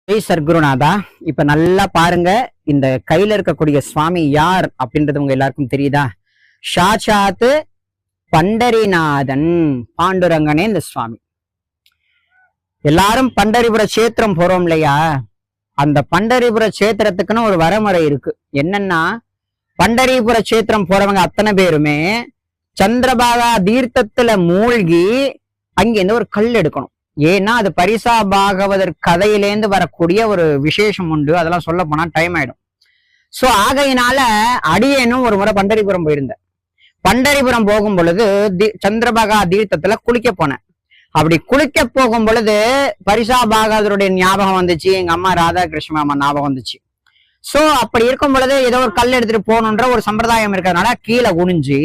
சர்க்குருநாதா, இப்ப நல்லா பாருங்க. இந்த கையில இருக்கக்கூடிய சுவாமி யார் அப்படின்றது உங்க எல்லாருக்கும் தெரியுதா? சாட்சாத்து பண்டரிநாதன் பாண்டுரங்கனே இந்த சுவாமி. எல்லாரும் பண்டரிபுர கஷேத்திரம் போறோம் இல்லையா? அந்த பண்டரிபுர கஷேத்திரத்துக்குன்னு ஒரு வரமுறை இருக்கு. என்னன்னா, பண்டரிபுர கஷேத்திரம் போறவங்க அத்தனை பேருமே சந்திரபாகா தீர்த்தத்துல மூழ்கி அங்கிருந்து ஒரு கல் எடுக்கணும். ஏன்னா அது பரிசா பாகவதர் கதையிலேந்து வரக்கூடிய ஒரு விசேஷம் உண்டு. அதெல்லாம் சொல்ல போனா டைம் ஆயிடும். சோ ஆகையினால அடியேனும் ஒரு முறை பண்டரிபுரம் போயிருந்தேன். பண்டரிபுரம் போகும் பொழுது சந்திரபாகா தீர்த்தத்துல குளிக்க போனேன். அப்படி குளிக்க போகும் பொழுது பரிசா பாகவதருடைய ஞாபகம் வந்துச்சு. எங்க அம்மா ராதாகிருஷ்ண அம்மா ஞாபகம் வந்துச்சு. சோ அப்படி இருக்கும் பொழுது ஏதோ ஒரு கல் எடுத்துட்டு போகணுன்ற ஒரு சம்பிரதாயம் இருக்கிறதுனால கீழே குனிஞ்சு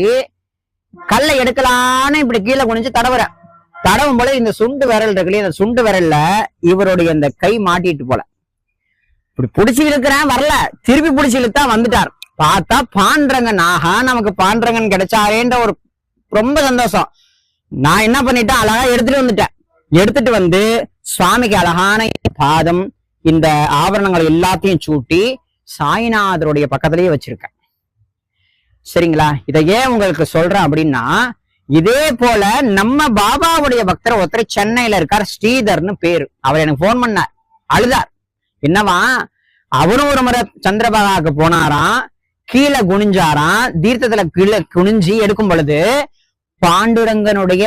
கல்லை எடுக்கலான்னு இப்படி கீழே குனிஞ்சு தடவுறேன். தடவும் போல இந்த சுண்டு விரல் இருக்குல்லையே, இந்த சுண்டு விரல்ல இவருடைய இந்த கை மாட்டிட்டு போல இப்படி புடிச்சு இழுக்கிறேன், வரல. திருப்பி புடிச்சு இழுத்தா வந்துட்டார். பார்த்தா பாண்டரங்கன். ஆஹா, நமக்கு பாண்டரங்கன் கிடைச்சாரேன்ற ஒரு ரொம்ப சந்தோஷம். நான் என்ன பண்ணிட்டேன், அழகா எடுத்துட்டு வந்துட்டேன். எடுத்துட்டு வந்து சுவாமிக்கு அழகான பாதம், இந்த ஆபரணங்கள் எல்லாத்தையும் சூட்டி சாய்நாதருடைய பக்கத்திலேயே வச்சிருக்கேன். சரிங்களா? இதை ஏன் உங்களுக்கு சொல்றேன் அப்படின்னா, இதே போல நம்ம பாபாவுடைய பக்தர் ஒருத்தர் சென்னையில இருக்கார், ஸ்ரீதர்னு பேரு. அவர் எனக்கு போன் பண்ணார், அழுதார். என்னவா, அவரும் ஒரு முறை சந்திரபாகாவுக்கு போனாராம், கீழே குனிஞ்சாராம். தீர்த்தத்துல கீழே குனிஞ்சி எடுக்கும் பொழுது பாண்டுரங்கனுடைய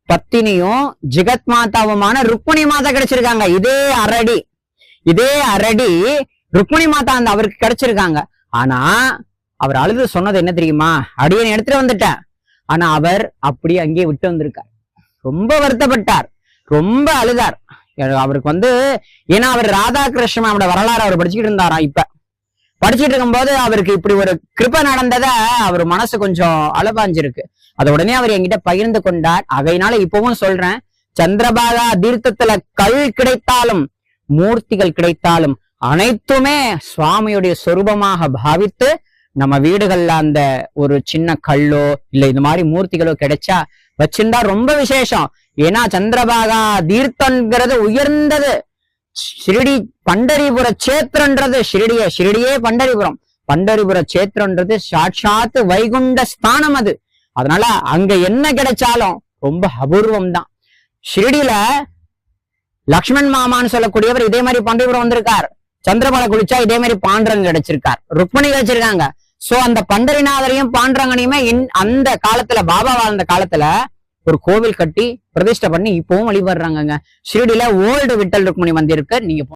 பத்தினியும் ஜெகத் மாதாவுமான ருக்மிணி மாதா கிடைச்சிருக்காங்க. இதே அரடி ருக்மிணி மாதா அந்த அவருக்கு கிடைச்சிருக்காங்க. ஆனா அவர் அழுது சொன்னது என்ன தெரியுமா? அடியனை எடுத்துட்டு வந்துட்டேன். ஆனா அவர் அப்படியே அங்கேயே விட்டு வந்திருக்கார். ரொம்ப வருத்தப்பட்டார், ரொம்ப அழுதார். அவருக்கு ஏன்னா அவர் ராதாகிருஷ்ணனோட வரலாறு அவர் படிச்சுக்கிட்டு இருந்தாராம். இப்ப படிச்சுட்டு இருக்கும்போது அவருக்கு இப்படி ஒரு கிருபை நடந்தத அவர் மனசு கொஞ்சம் அலபாஞ்சிருக்கு. அதை உடனே அவர் என்கிட்ட பகிர்ந்து கொண்டார். அதையினால இப்பவும் சொல்றேன், சந்திரபாகா தீர்த்தத்துல கல் கிடைத்தாலும் மூர்த்திகள் கிடைத்தாலும் அனைத்துமே சுவாமியுடைய சொரூபமாக பாவித்து நம்ம வீடுகள்ல அந்த ஒரு சின்ன கல்லோ இல்ல இந்த மாதிரி மூர்த்திகளோ கிடைச்சா வச்சிருந்தா ரொம்ப விசேஷம். ஏன்னா சந்திரபாகா தீர்த்தம்ங்கிறது உயர்ந்தது. ஷிரடி பண்டரிபுர கஷேத்திரன்றது ஷிரடியே பண்டரிபுர கஷேத்திரன்றது சாட்சாத்து வைகுண்ட ஸ்தானம் அது. அதனால அங்க என்ன கிடைச்சாலும் ரொம்ப அபூர்வம் தான். ஷிரடியில லக்ஷ்மண் மாமான்னு சொல்லக்கூடியவர் இதே மாதிரி பண்டரிபுரம் வந்திருக்கார். சந்திரபால குளிச்சா இதே மாதிரி பாண்டரங்க கிடைச்சிருக்கார், ருக்மிணி கிடைச்சிருக்காங்க. சோ அந்த பண்டரிநாதரையும் பாண்டரங்கனையுமே அந்த காலத்துல பாபா வாழ்ந்த காலத்துல ஒரு கோவில் கட்டி பிரதிஷ்டை பண்ணி இப்பவும் வழிபடுறாங்க. ஷிரடியில ஓல்டு விட்டல் ருக்மிணி மந்திருக்கு. நீங்க